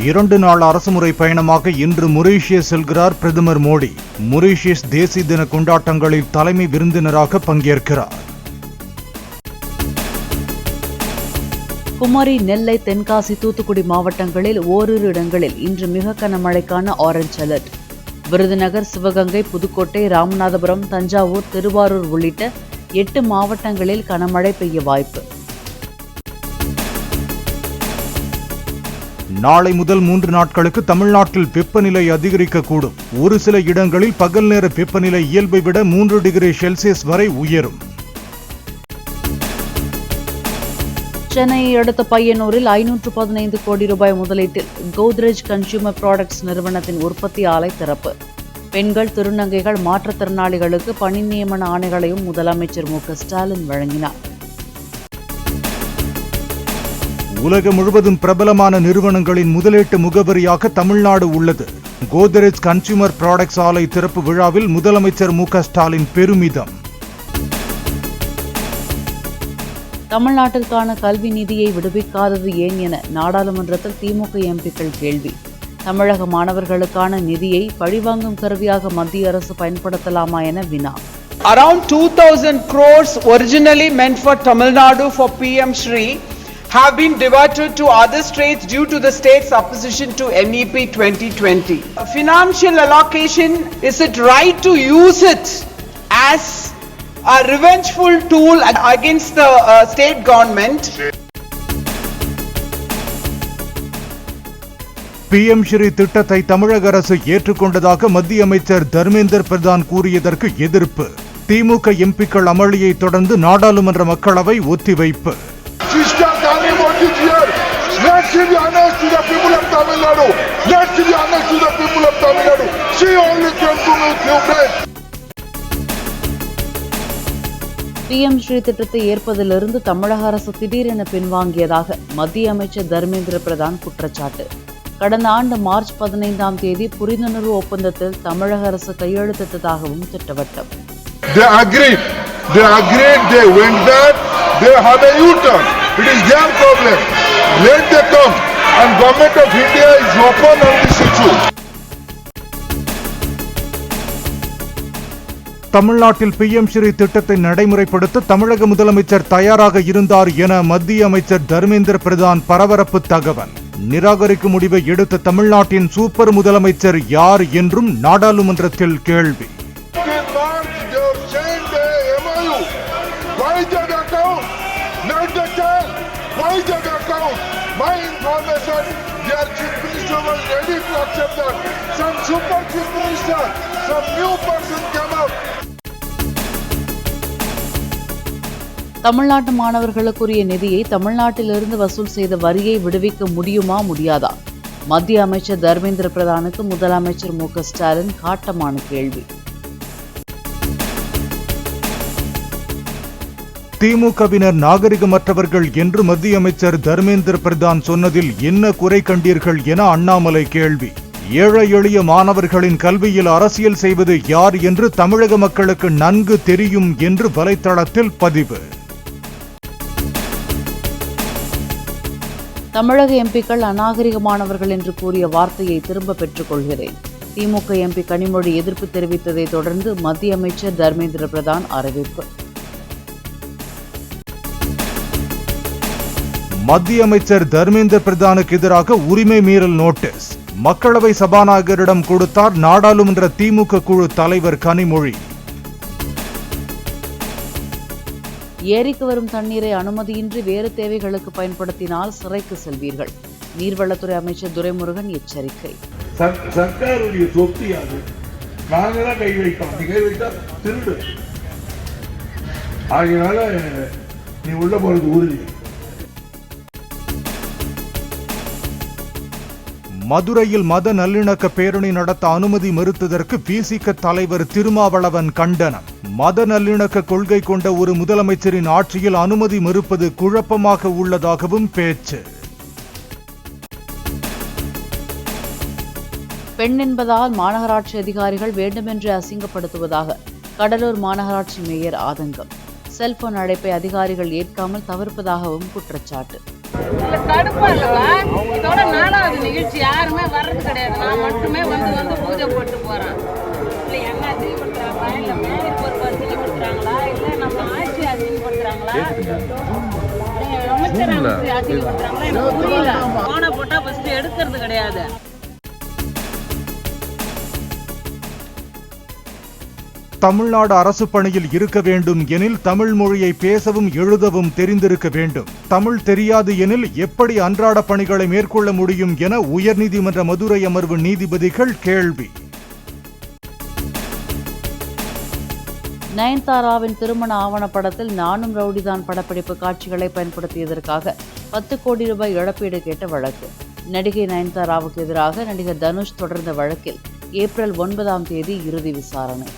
2 நாள் அரசுமுறை பயணமாக இன்று மொரீஷியஸ் செல்கிறார் பிரதமர் மோடி. மொரீஷியஸ் தேசிய தின கொண்டாட்டங்களில் தலைமை விருந்தினராக பங்கேற்கிறார். குமரி, நெல்லை, தென்காசி, தூத்துக்குடி மாவட்டங்களில் ஓரிரு இடங்களில் இன்று மிக கனமழைக்கான ஆரஞ்ச் அலர்ட். விருதுநகர், சிவகங்கை, புதுக்கோட்டை, ராமநாதபுரம், தஞ்சாவூர், திருவாரூர் உள்ளிட்ட 8 மாவட்டங்களில் கனமழை பெய்ய வாய்ப்பு. நாளை முதல் 3 நாட்களுக்கு தமிழ்நாட்டில் வெப்பநிலை அதிகரிக்கக்கூடும். ஒரு சில இடங்களில் பகல் நேர வெப்பநிலை இயல்பை விட 3 டிகிரி செல்சியஸ் வரை உயரும். சென்னையை அடுத்த பையனூரில் 515 கோடி ரூபாய் முதலீட்டில் கோத்ரேஜ் கன்சியூமர் ப்ராடக்ட்ஸ் நிறுவனத்தின் உற்பத்தி ஆலை திறப்பு. பெண்கள், திருநங்கைகள், மாற்றுத்திறனாளிகளுக்கு பணி நியமன ஆணைகளையும் முதலமைச்சர் மு.க.ஸ்டாலின் வழங்கினார். உலகம் முழுவதும் பிரபலமான நிறுவனங்களின் முதலீட்டு முகவரியாக தமிழ்நாடு உள்ளது. கோத்ரேஜ் கன்சியூமர் ப்ராடக்ட்ஸ் ஆலை திறப்பு விழாவில் முதலமைச்சர் மு.க.ஸ்டாலின் பெருமிதம். தமிழ்நாட்டிற்கான கல்வி நிதியை விடுவிக்காதது ஏன் என நாடாளுமன்றத்தில் திமுக எம்பிக்கள் கேள்வி. தமிழக மாணவர்களுக்கான நிதியை பழிவாங்கும் கருவியாக மத்திய அரசு பயன்படுத்தலாமா என வினா. Around 2000 crores originally meant for Tamil Nadu for PM Shri have been diverted to other states due to the state's opposition to NEP 2020. Financial allocation, is it right to use it as a revengeful tool against the state government? PM Sri திட்டத்தை தமிழக அரசு ஏற்றுக்கொண்டதாக மத்திய அமைச்சர் தர்மேந்திர பிரதான் கூறியதற்கு எதிர்ப்பு. திமுக எம்பிக்கள் அமளியை தொடர்ந்து நாடாளுமன்ற மக்களவை ஒத்திவைப்பு. PM ஸ்ரீ திட்டத்தை ஏற்பதிலிருந்து தமிழக அரசு திடீரென பின்வாங்கியதாக மத்திய அமைச்சர் தர்மேந்திர பிரதான் குற்றச்சாட்டு. கடந்த ஆண்டு மார்ச் 15ஆம் தேதி புரிந்துணர்வு ஒப்பந்தத்தில் தமிழக அரசு கையெழுத்திட்டதாகவும் திட்டவட்டம். They agreed, they went back, they had a U-turn. It is their problem. Let them come, and Government of India is open on this issue. தமிழ்நாட்டில் PM ஸ்ரீ திட்டத்தை நடைமுறைப்படுத்த தமிழக முதலமைச்சர் தயாராக இருந்தார் என மத்திய அமைச்சர் தர்மேந்திர பிரதான் பரபரப்பு தகவல். நிராகரிக்கும் முடிவை எடுத்த தமிழ்நாட்டின் சூப்பர் முதலமைச்சர் யார் என்றும் நாடாளுமன்றத்தில் கேள்வி. தமிழ்நாட்டு மாணவர்களுக்குரிய நிதியை தமிழ்நாட்டிலிருந்து வசூல் செய்த வரியை விடுவிக்க முடியுமா முடியாதா? மத்திய அமைச்சர் தர்மேந்திர பிரதானுக்கு முதலமைச்சர் மு.க.ஸ்டாலின் காட்டமான கேள்வி. திமுகவினர் நாகரிகமற்றவர்கள் என்று மத்திய அமைச்சர் தர்மேந்திர பிரதான் சொன்னதில் என்ன குறை கண்டீர்கள் என அண்ணாமலை கேள்வி. ஏழை எளிய மாணவர்களின் கல்வியில் அரசியல் செய்வது யார் என்று தமிழக மக்களுக்கு நன்கு தெரியும் என்று வலைத்தளத்தில் பதிவு. தமிழக எம்பிக்கள் அநாகரிகமானவர்கள் என்று கூறிய வார்த்தையை திரும்ப பெற்றுக் கொள்கிறேன். திமுக எம்பி கனிமொழி எதிர்ப்பு தெரிவித்ததை தொடர்ந்து மத்திய அமைச்சர் தர்மேந்திர பிரதான் அறிவிப்பு. மத்திய அமைச்சர் தர்மேந்திர பிரதானுக்கு எதிராக உரிமை மீறல் நோட்டீஸ். மக்களவை சபாநாயகரிடம் கொடுத்தார் நாடாளுமன்ற திமுக குழு தலைவர் கனிமொழி. ஏரிக்கு வரும் தண்ணீரை அனுமதியின்றி வேறு தேவைகளுக்கு பயன்படுத்தினால் சிறைக்கு செல்வீர்கள். நீர்வளத்துறை அமைச்சர் துரைமுருகன் எச்சரிக்கை. சர்க்காருடைய சொத்து அது, நாங்க கை வைக்கலாம், கை வைத்தா திருடு. ஆகையினால நீ உள்ள போறது உறுதி. மதுரையில் மத நல்லிணக்க பேரணி நடத்த அனுமதி மறுத்ததற்கு விசிக தலைவர் திருமாவளவன் கண்டனம். மத நல்லிணக்க கொள்கை கொண்ட ஒரு முதலமைச்சரின் ஆட்சியில் அனுமதி மறுப்பது குழப்பமாக உள்ளதாகவும் பேச்சு. பெண் என்பதால் மாநகராட்சி அதிகாரிகள் வேண்டுமென்று அசிங்கப்படுத்துவதாக கடலூர் மாநகராட்சி மேயர் ஆதங்கம். செல்போன் அழைப்பை அதிகாரிகள் ஏற்காமல் தவிர்ப்பதாகவும் குற்றச்சாட்டு. இல்ல கடுப்பா இல்லவா? இதோட 4வது நிகழ்ச்சி யாருமே வர்றது கிடையாது. நான் மட்டுமே வந்து பூஜை போட்டு போறேன். இல்ல என்ன அசிங்கப்படுத்துறாங்களா, இல்ல மேயர் பொறுப்பு அசிங்கப்படுத்துறாங்களா, இல்ல நம்ம ஆட்சி அசிங்கப்படுத்துறாங்களா, அமைச்சர் அசிங்கப்படுத்துறாங்களா, எனக்கு புரியல. போன போட்டா ஃபர்ஸ்ட் எடுக்கிறது கிடையாது. தமிழ்நாடு அரசு பணியில் இருக்க வேண்டும் எனில் தமிழ் மொழியை பேசவும் எழுதவும் தெரிந்திருக்க வேண்டும். தமிழ் தெரியாது எனில் எப்படி அன்றாட பணிகளை மேற்கொள்ள முடியும் என உயர்நீதிமன்ற மதுரை அமர்வு நீதிபதிகள் கேள்வி. நயன்தாராவின் திருமண ஆவணப்படத்தில் நானும் ரவுடிதான் படப்பிடிப்பு காட்சிகளை பயன்படுத்தியதற்காக 10 கோடி ரூபாய் இழப்பீடு கேட்ட வழக்கு. நடிகை நயன்தாராவுக்கு எதிராக நடிகர் தனுஷ் தொடர்ந்த வழக்கில் ஏப்ரல் 9ஆம் தேதி இறுதி விசாரணை.